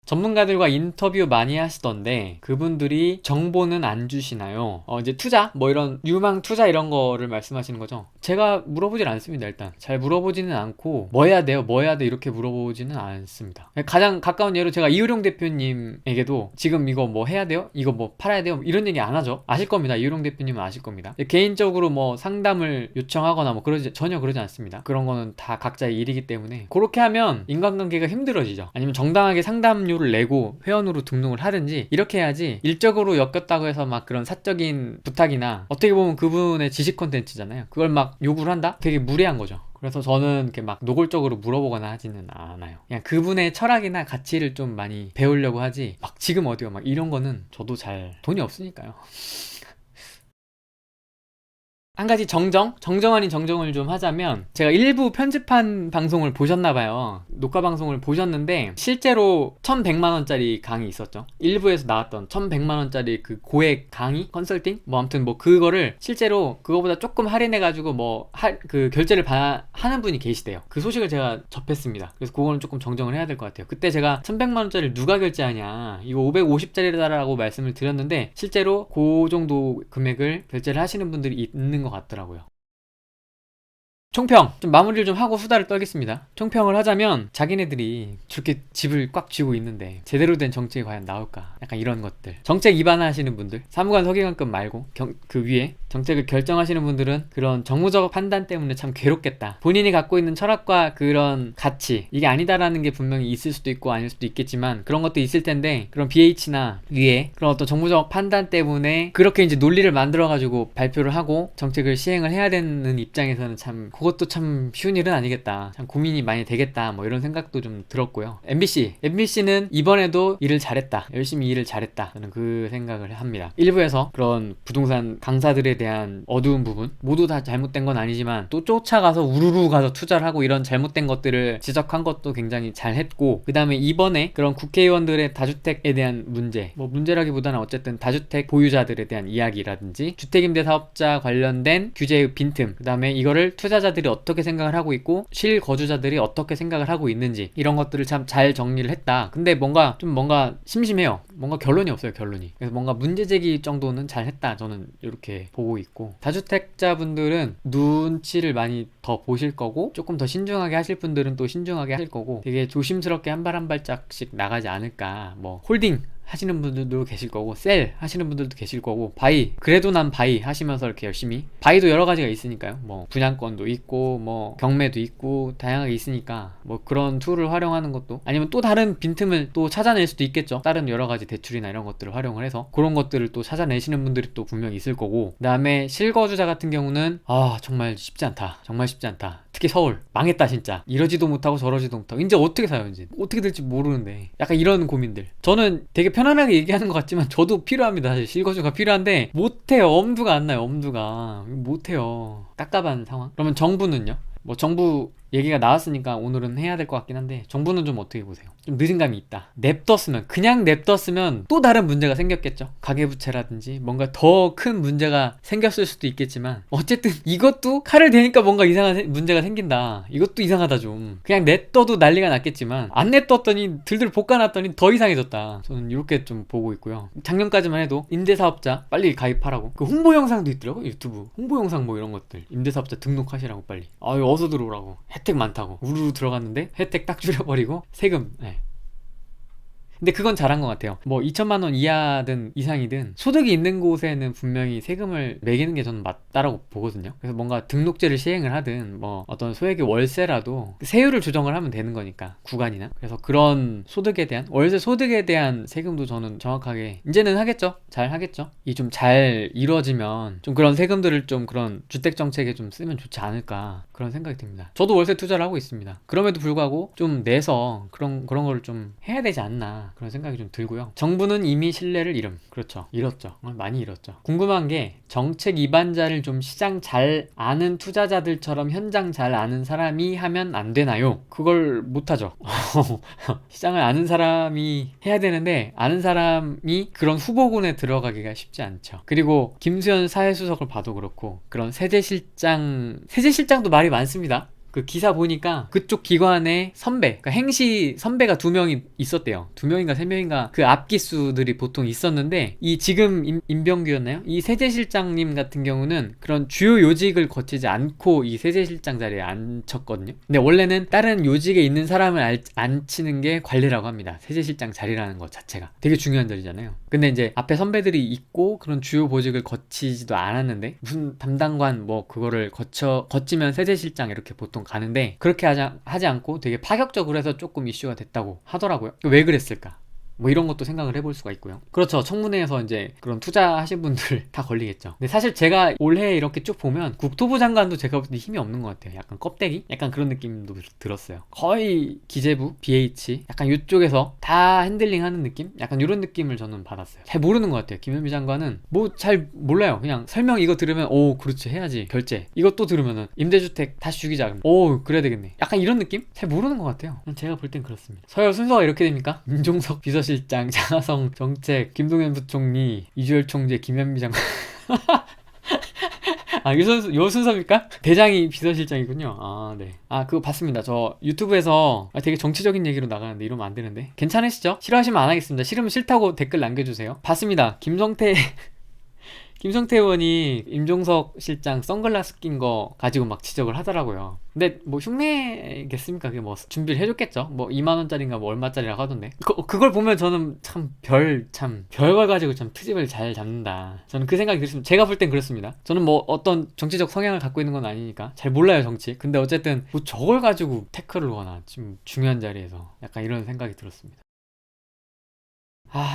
전문가들과 인터뷰 많이 하시던데 그분들이 정보는 안 주시나요? 이제 투자 뭐 이런 유망 투자 이런 거를 말씀하시는 거죠. 제가 물어보질 않습니다. 일단 잘 물어보지는 않고 뭐 해야 돼요? 뭐 해야 돼? 이렇게 물어보지는 않습니다. 가장 가까운 예로 제가 이효룡 대표님에게도 지금 이거 뭐 해야 돼요? 이거 뭐 팔아야 돼요? 이런 얘기 안 하죠. 아실 겁니다. 이효룡 대표님은 아실 겁니다. 개인적으로 뭐 상담을 요청하거나 뭐 전혀 그러지 않습니다. 그런 거는 다 각자의 일이기 때문에 그렇게 하면 인간관계가 힘들어지죠. 아니면 정당하게 상담료 를 내고 회원으로 등록을 하든지 이렇게 해야지 일적으로 엮였다고 해서 막 그런 사적인 부탁이나 어떻게 보면 그분의 지식 콘텐츠잖아요. 그걸 막 요구를 한다? 되게 무례한 거죠. 그래서 저는 이렇게 막 노골적으로 물어보거나 하지는 않아요. 그냥 그분의 철학이나 가치를 좀 많이 배우려고 하지 막 지금 어디요 막 이런 거는 저도 잘 돈이 없으니까요. 한 가지 정정 아닌 정정을 좀 하자면 제가 일부 편집한 방송을 보셨나봐요. 녹화 방송을 보셨는데 실제로 1100만원짜리 강의 있었죠. 일부에서 나왔던 1100만원짜리 그 고액 강의? 컨설팅? 뭐 아무튼 뭐 그거를 실제로 그거보다 조금 할인해가지고 뭐 그 결제를 하는 분이 계시대요. 그 소식을 제가 접했습니다. 그래서 그거는 조금 정정을 해야 될 것 같아요. 그때 제가 1100만원짜리 누가 결제하냐 이거 550짜리다라고 말씀을 드렸는데 실제로 그 정도 금액을 결제를 하시는 분들이 있는 것 같더라고요. 총평! 좀 마무리를 좀 하고 수다를 떨겠습니다. 총평을 하자면 자기네들이 저렇게 집을 꽉 쥐고 있는데 제대로 된 정책이 과연 나올까? 약간 이런 것들. 정책 위반하시는 분들, 사무관 서기관급 말고 그 위에 정책을 결정하시는 분들은 그런 정무적 판단 때문에 참 괴롭겠다. 본인이 갖고 있는 철학과 그런 가치, 이게 아니다라는 게 분명히 있을 수도 있고 아닐 수도 있겠지만 그런 것도 있을 텐데 그런 BH나 위에 그런 어떤 정무적 판단 때문에 그렇게 이제 논리를 만들어가지고 발표를 하고 정책을 시행을 해야 되는 입장에서는 참 그것도 참 쉬운 일은 아니겠다. 참 고민이 많이 되겠다. 뭐 이런 생각도 좀 들었고요. MBC는 이번에도 일을 잘했다. 열심히 일을 잘했다. 저는 그 생각을 합니다. 일부에서 그런 부동산 강사들에 대한 어두운 부분, 모두 다 잘못된 건 아니지만 또 쫓아가서 우르르 가서 투자를 하고 이런 잘못된 것들을 지적한 것도 굉장히 잘했고, 그 다음에 이번에 그런 국회의원들의 다주택에 대한 문제, 뭐 문제라기보다는 어쨌든 다주택 보유자들에 대한 이야기라든지 주택임대사업자 관련된 규제의 빈틈, 그 다음에 이거를 투자자들이 어떻게 생각을 하고 있고 실거주자들이 어떻게 생각을 하고 있는지, 이런 것들을 참 잘 정리를 했다. 근데 뭔가 심심해요. 뭔가 결론이 없어요, 결론이. 그래서 뭔가 문제 제기 정도는 잘 했다, 저는 이렇게 보고 있고, 다주택자분들은 눈치를 많이 더 보실 거고, 조금 더 신중하게 하실 분들은 또 신중하게 하실 거고, 되게 조심스럽게 한 발 한 발짝씩 나가지 않을까. 뭐 홀딩 하시는 분들도 계실 거고, 셀 하시는 분들도 계실 거고, 바이, 그래도 난 바이 하시면서 이렇게 열심히, 바이도 여러 가지가 있으니까요. 뭐 분양권도 있고 뭐 경매도 있고 다양하게 있으니까 뭐 그런 툴을 활용하는 것도, 아니면 또 다른 빈틈을 또 찾아낼 수도 있겠죠. 다른 여러 가지 대출이나 이런 것들을 활용을 해서 그런 것들을 또 찾아내시는 분들이 또 분명히 있을 거고, 그 다음에 실거주자 같은 경우는 정말 쉽지 않다, 정말 쉽지 않다. 특히 서울 망했다 진짜. 이러지도 못하고 저러지도 못하고 이제 어떻게 사요, 이제 어떻게 될지 모르는데, 약간 이런 고민들. 저는 되게 편안하게 얘기하는 것 같지만 저도 필요합니다. 사실 실거주가 필요한데 못해요. 엄두가 안 나요. 엄두가 못해요. 깝깝한 상황. 그러면 정부는요? 뭐 정부 얘기가 나왔으니까 오늘은 해야 될 것 같긴 한데, 정부는 좀 어떻게 보세요? 좀 늦은 감이 있다. 그냥 냅뒀으면 또 다른 문제가 생겼겠죠. 가계부채라든지 뭔가 더 큰 문제가 생겼을 수도 있겠지만, 어쨌든 이것도 칼을 대니까 뭔가 이상한 문제가 생긴다. 이것도 이상하다 좀. 그냥 냅둬도 난리가 났겠지만 안 냅뒀더니 들들 볶아놨더니 더 이상해졌다. 저는 이렇게 좀 보고 있고요. 작년까지만 해도 임대사업자 빨리 가입하라고 그 홍보 영상도 있더라고. 유튜브 홍보 영상 뭐 이런 것들, 임대사업자 등록하시라고 빨리, 어서 들어오라고, 혜택 많다고 우르르 들어갔는데 혜택 딱 줄여버리고 세금. 근데 그건 잘한 것 같아요. 뭐 2천만 원 이하든 이상이든 소득이 있는 곳에는 분명히 세금을 매기는 게 저는 맞다라고 보거든요. 그래서 뭔가 등록제를 시행을 하든 뭐 어떤 소액의 월세라도 세율을 조정을 하면 되는 거니까, 구간이나. 그래서 그런 소득에 대한, 월세 소득에 대한 세금도 저는 정확하게 이제는 하겠죠. 잘 하겠죠. 이 좀 잘 이루어지면 좀 그런 세금들을 좀 그런 주택 정책에 좀 쓰면 좋지 않을까, 그런 생각이 듭니다. 저도 월세 투자를 하고 있습니다. 그럼에도 불구하고 좀 내서 그런 거를 좀 해야 되지 않나, 그런 생각이 좀 들고요. 정부는 이미 신뢰를 그렇죠. 잃었죠. 많이 잃었죠. 궁금한 게, 정책 위반자를 좀 시장 잘 아는 투자자들처럼 현장 잘 아는 사람이 하면 안 되나요? 그걸 못하죠. 시장을 아는 사람이 해야 되는데, 아는 사람이 그런 후보군에 들어가기가 쉽지 않죠. 그리고 김수현 사회수석을 봐도 그렇고, 그런 세제실장도 말이 많습니다. 그 기사 보니까 그쪽 기관의 선배, 그러니까 행시 선배가 2명이 있었대요. 2명인가 3명인가 그 앞기수들이 보통 있었는데, 이 지금 임병규였나요? 이 세제실장님 같은 경우는 그런 주요 요직을 거치지 않고 이 세제실장 자리에 앉혔거든요. 근데 원래는 다른 요직에 있는 사람을 앉히는 게 관례라고 합니다. 세제실장 자리라는 것 자체가 되게 중요한 자리잖아요. 근데 이제 앞에 선배들이 있고 그런 주요 보직을 거치지도 않았는데, 무슨 담당관 뭐 그거를 거치면 세제실장 이렇게 보통 가는데, 그렇게 하지 않고 되게 파격적으로 해서 조금 이슈가 됐다고 하더라고요. 왜 그랬을까? 뭐 이런 것도 생각을 해볼 수가 있고요. 그렇죠. 청문회에서 이제 그런 투자하신 분들 다 걸리겠죠. 근데 사실 제가 올해 이렇게 쭉 보면 국토부 장관도 제가 볼 때 힘이 없는 것 같아요. 약간 껍데기? 약간 그런 느낌도 들었어요. 거의 기재부, BH 약간 이쪽에서 다 핸들링 하는 느낌? 약간 이런 느낌을 저는 받았어요. 잘 모르는 것 같아요. 김현미 장관은 뭐 잘 몰라요. 그냥 설명 이거 들으면 오 그렇지 해야지, 결제. 이것도 들으면은 임대주택 다시 죽이자, 그럼 오 그래야 되겠네. 약간 이런 느낌? 잘 모르는 것 같아요. 제가 볼 땐 그렇습니다. 서열 순서가 이렇게 됩니까? 민종석 비서실장, 장하성 정책, 김동연 부총리, 이주열 총재, 김현미 장관. 요 순서입니까? 대장이 비서실장이군요. 네. 그거 봤습니다. 저 유튜브에서 되게 정치적인 얘기로 나가는데 이러면 안 되는데. 괜찮으시죠? 싫어하시면 안 하겠습니다. 싫으면 싫다고 댓글 남겨주세요. 봤습니다. 김성태 의원이 임종석 실장 선글라스 낀 거 가지고 막 지적을 하더라고요. 근데 뭐 흉내겠습니까? 그게 뭐 준비를 해줬겠죠. 뭐 2만원짜리인가 뭐 얼마짜리라고 하던데, 그걸 보면 저는 별걸 가지고 참 트집을 잘 잡는다, 저는 그 생각이 들었습니다. 제가 볼 땐 그렇습니다. 저는 뭐 어떤 정치적 성향을 갖고 있는 건 아니니까 잘 몰라요, 정치. 근데 어쨌든 뭐 저걸 가지고 태클을 거나 지금 중요한 자리에서, 약간 이런 생각이 들었습니다.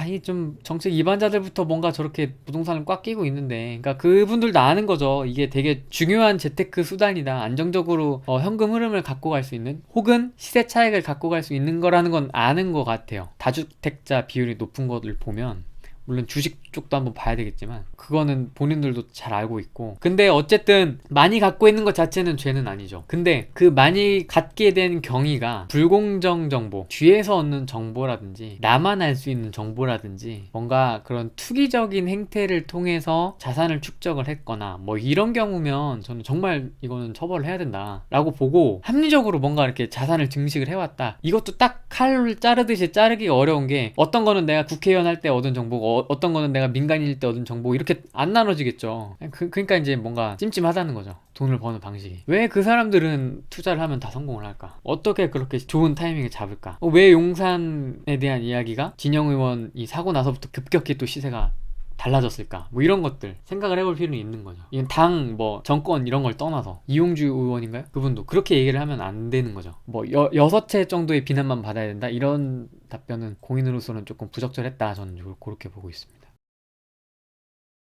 이 좀 정책 위반자들부터 뭔가 저렇게 부동산을 꽉 끼고 있는데, 그러니까 그분들도 아는 거죠. 이게 되게 중요한 재테크 수단이다. 안정적으로 현금 흐름을 갖고 갈 수 있는, 혹은 시세 차익을 갖고 갈 수 있는 거라는 건 아는 것 같아요. 다주택자 비율이 높은 것을 보면, 물론 주식 쪽도 한번 봐야 되겠지만 그거는 본인들도 잘 알고 있고, 근데 어쨌든 많이 갖고 있는 것 자체는 죄는 아니죠. 근데 그 많이 갖게 된 경위가 불공정 정보, 뒤에서 얻는 정보라든지 나만 알 수 있는 정보라든지 뭔가 그런 투기적인 행태를 통해서 자산을 축적을 했거나 뭐 이런 경우면 저는 정말 이거는 처벌을 해야 된다 라고 보고, 합리적으로 뭔가 이렇게 자산을 증식을 해왔다, 이것도 딱 칼을 자르듯이 자르기가 어려운 게, 어떤 거는 내가 국회의원 할 때 얻은 정보고 어떤 거는 내가 민간인일 때 얻은 정보, 이렇게 안 나눠지겠죠. 그러니까 이제 뭔가 찜찜하다는 거죠. 돈을 버는 방식이. 왜 그 사람들은 투자를 하면 다 성공을 할까? 어떻게 그렇게 좋은 타이밍을 잡을까? 왜 용산에 대한 이야기가 진영 의원이 사고 나서부터 급격히 또 시세가 달라졌을까? 뭐 이런 것들 생각을 해볼 필요는 있는 거죠. 이건 당, 뭐 정권 이런 걸 떠나서, 이용주 의원인가요? 그분도 그렇게 얘기를 하면 안 되는 거죠. 뭐 6채 정도의 비난만 받아야 된다, 이런 답변은 공인으로서는 조금 부적절했다, 저는 그렇게 보고 있습니다.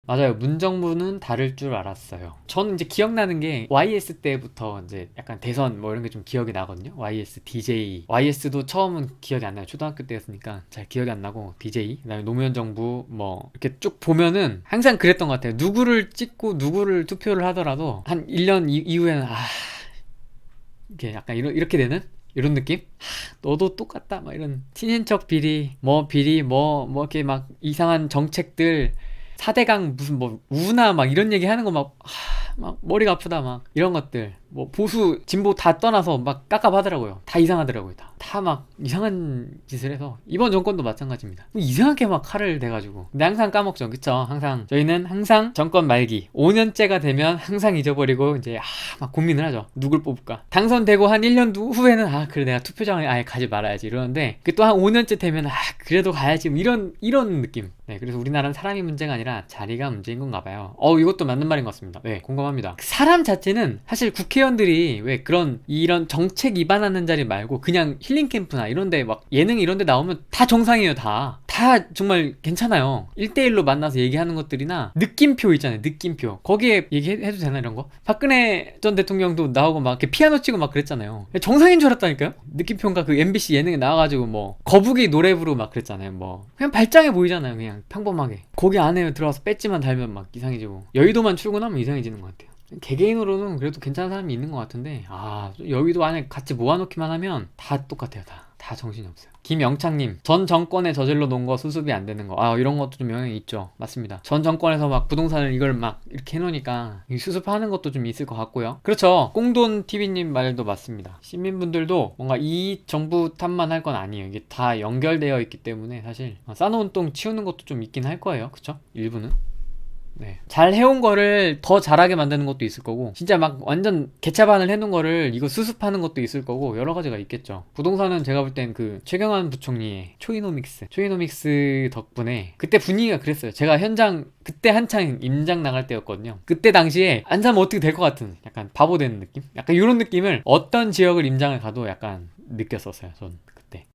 맞아요. 문정부는 다를 줄 알았어요. 저는 이제 기억나는 게 YS 때부터 이제 약간 대선 뭐 이런 게 좀 기억이 나거든요. YS, DJ. YS도 처음은 기억이 안 나요. 초등학교 때였으니까 잘 기억이 안 나고, DJ, 그다음에 노무현 정부 뭐 이렇게 쭉 보면은 항상 그랬던 것 같아요. 누구를 찍고 누구를 투표를 하더라도 한 1년 이후에는 이게 약간 이렇게 되는? 이런 느낌? 너도 똑같다, 막 이런 친인척 비리, 뭐 이렇게 막 이상한 정책들, 4대강 무슨 뭐 우나 막 이런 얘기 하는 거 막 머리가 아프다, 막 이런 것들, 뭐 보수 진보 다 떠나서 막 깝깝하더라고요. 다 이상하더라고요. 다 막 이상한 짓을 해서, 이번 정권도 마찬가지입니다. 뭐 이상하게 막 칼을 대가지고. 근데 항상 까먹죠, 그쵸? 항상 저희는 항상 정권 말기 5년째가 되면 항상 잊어버리고 이제 막 고민을 하죠. 누굴 뽑을까? 당선되고 한 1년 후에는 그래 내가 투표장에 아예 가지 말아야지 이러는데, 그 또 한 5년째 되면 그래도 가야지, 뭐 이런 느낌. 네, 그래서 우리나라는 사람이 문제가 아니라 자리가 문제인 건가 봐요. 이것도 맞는 말인 것 같습니다. 네, 공감합니다. 사람 자체는 사실 국회의원들이 왜 이런 정책 위반하는 자리 말고 그냥 힐링 캠프나 이런데 막 예능 이런데 나오면 다 정상이에요. 다 정말 괜찮아요. 1대1로 만나서 얘기하는 것들이나 느낌표 있잖아요. 느낌표. 거기에 얘기해도 되나 이런 거? 박근혜 전 대통령도 나오고 막 이렇게 피아노 치고 막 그랬잖아요. 정상인 줄 알았다니까요. 느낌표인가 그 MBC 예능에 나와가지고 뭐 거북이 노래 부르고 막 그랬잖아요. 뭐 그냥 발장해 보이잖아요. 그냥 평범하게. 거기 안에 들어가서 배지만 달면 막 이상해지고, 여의도만 출근하면 이상해지는 것 같아요. 개개인으로는 그래도 괜찮은 사람이 있는 것 같은데, 여의도 안에 같이 모아놓기만 하면 다 똑같아요. 다 정신이 없어요. 김영창님, 전 정권에 저질러 놓은 거 수습이 안 되는 거. 이런 것도 좀 영향이 있죠. 맞습니다. 전 정권에서 막 부동산을 이걸 막 이렇게 해놓으니까 수습하는 것도 좀 있을 것 같고요. 그렇죠. 꽁돈TV님 말도 맞습니다. 시민분들도 뭔가 이 정부 탓만 할 건 아니에요. 이게 다 연결되어 있기 때문에 사실 싸놓은 똥 치우는 것도 좀 있긴 할 거예요. 그쵸? 일부는. 네. 잘 해온 거를 더 잘하게 만드는 것도 있을 거고, 진짜 막 완전 개차반을 해놓은 거를 이거 수습하는 것도 있을 거고, 여러 가지가 있겠죠. 부동산은 제가 볼 땐 그 최경환 부총리의 초이노믹스 덕분에 그때 분위기가 그랬어요. 제가 현장 그때 한창 임장 나갈 때였거든요. 그때 당시에 안 사면 어떻게 될 것 같은 약간 바보 되는 느낌? 약간 이런 느낌을 어떤 지역을 임장을 가도 약간 느꼈었어요. 전 그때.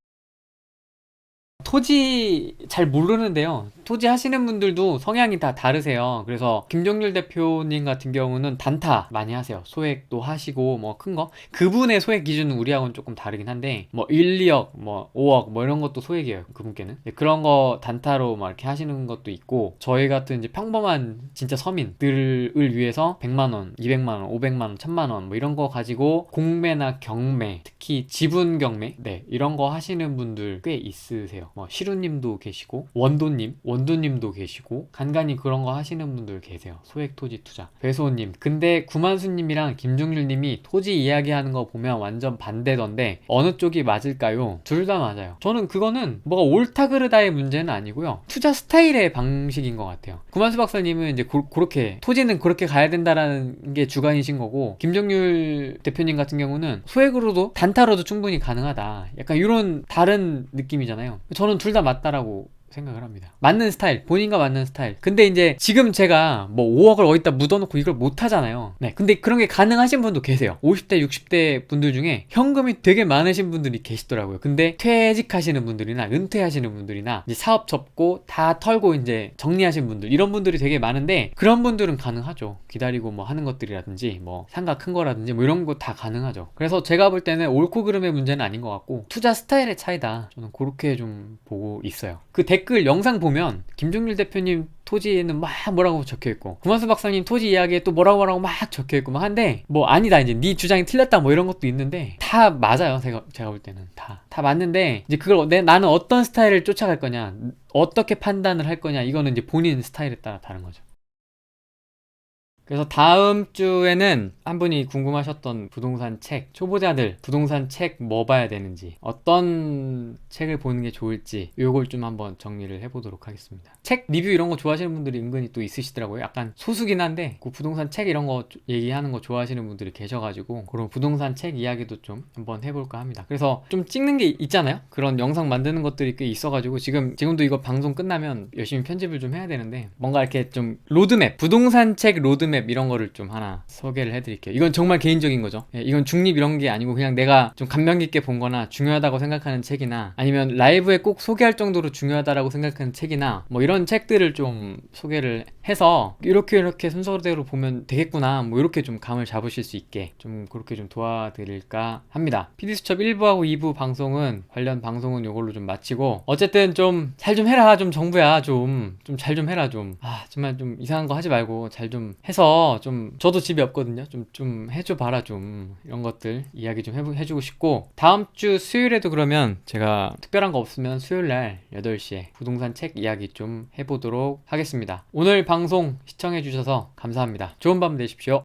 토지 잘 모르는데요. 토지 하시는 분들도 성향이 다 다르세요. 그래서 김종률 대표님 같은 경우는 단타 많이 하세요. 소액도 하시고 뭐 큰 거. 그분의 소액 기준은 우리하고는 조금 다르긴 한데, 뭐 1, 2억, 뭐 5억 뭐 이런 것도 소액이에요. 그분께는. 그런 거 단타로 막 이렇게 하시는 것도 있고, 저희 같은 이제 평범한 진짜 서민들을 위해서 100만 원, 200만 원, 500만 원, 1000만 원 뭐 이런 거 가지고 공매나 경매, 특히 지분 경매, 네, 이런 거 하시는 분들 꽤 있으세요. 뭐 시루님도 계시고, 원도님도 계시고, 간간히 그런 거 하시는 분들 계세요. 소액 토지 투자. 배소님, 근데 구만수님이랑 김종률님이 토지 이야기하는 거 보면 완전 반대던데 어느 쪽이 맞을까요? 둘 다 맞아요. 저는 그거는 뭐가 옳다 그르다의 문제는 아니고요. 투자 스타일의 방식인 것 같아요. 구만수 박사님은 이제 그렇게 토지는 그렇게 가야 된다라는 게 주관이신 거고, 김종률 대표님 같은 경우는 소액으로도 단타로도 충분히 가능하다. 약간 이런 다른 느낌이잖아요. 저는 둘 다 맞다라고 생각을 합니다. 맞는 스타일, 본인과 맞는 스타일. 근데 이제 지금 제가 뭐 5억을 어디다 묻어놓고 이걸 못 하잖아요. 네, 근데 그런 게 가능하신 분도 계세요. 50대, 60대 분들 중에 현금이 되게 많으신 분들이 계시더라고요. 근데 퇴직하시는 분들이나 은퇴하시는 분들이나 이제 사업 접고 다 털고 이제 정리하신 분들, 이런 분들이 되게 많은데 그런 분들은 가능하죠. 기다리고 뭐 하는 것들이라든지 뭐 상가 큰 거라든지 뭐 이런 거 다 가능하죠. 그래서 제가 볼 때는 옳고 그름의 문제는 아닌 것 같고 투자 스타일의 차이다, 저는 그렇게 좀 보고 있어요. 그 댓글 영상 보면 김종률 대표님 토지에는 막 뭐라고 적혀있고 구만수 박사님 토지 이야기에 또 뭐라고 막 적혀있고 막 한데 뭐 아니다 이제 네 주장이 틀렸다 뭐 이런 것도 있는데 다 맞아요. 제가 볼 때는 다 맞는데 이제 그걸 나는 어떤 스타일을 쫓아갈 거냐, 어떻게 판단을 할 거냐, 이거는 이제 본인 스타일에 따라 다른 거죠. 그래서 다음 주에는 한 분이 궁금하셨던 부동산 책, 초보자들 부동산 책 뭐 봐야 되는지, 어떤 책을 보는 게 좋을지, 요걸 좀 한번 정리를 해보도록 하겠습니다. 책 리뷰 이런 거 좋아하시는 분들이 은근히 또 있으시더라고요. 약간 소수긴 한데 그 부동산 책 이런 거 얘기하는 거 좋아하시는 분들이 계셔가지고 그런 부동산 책 이야기도 좀 한번 해볼까 합니다. 그래서 좀 찍는 게 있잖아요. 그런 영상 만드는 것들이 꽤 있어가지고 지금도 이거 방송 끝나면 열심히 편집을 좀 해야 되는데 뭔가 이렇게 좀 로드맵, 부동산 책 로드맵 이런 거를 좀 하나 소개를 해드릴게요. 이건 정말 개인적인 거죠. 예, 이건 중립 이런 게 아니고 그냥 내가 좀 감명 깊게 본 거나 중요하다고 생각하는 책이나 아니면 라이브에 꼭 소개할 정도로 중요하다라고 생각하는 책이나 뭐 이런 책들을 좀 소개를 해서 이렇게 순서대로 보면 되겠구나, 뭐 이렇게 좀 감을 잡으실 수 있게 좀 그렇게 좀 도와드릴까 합니다. PD수첩 1부하고 2부 방송은 관련 방송은 요걸로 좀 마치고, 어쨌든 좀 잘 좀 해라, 좀 정부야, 좀 잘 좀 해라, 좀 정말 좀 이상한 거 하지 말고 잘 좀 해서, 좀 저도 집이 없거든요. 좀 해줘 봐라, 좀 이런 것들 이야기 좀 해주고 싶고, 다음 주 수요일에도 그러면 제가 특별한 거 없으면 수요일날 8시에 부동산 책 이야기 좀 해보도록 하겠습니다. 오늘 방송 시청해주셔서 감사합니다. 좋은 밤 되십시오.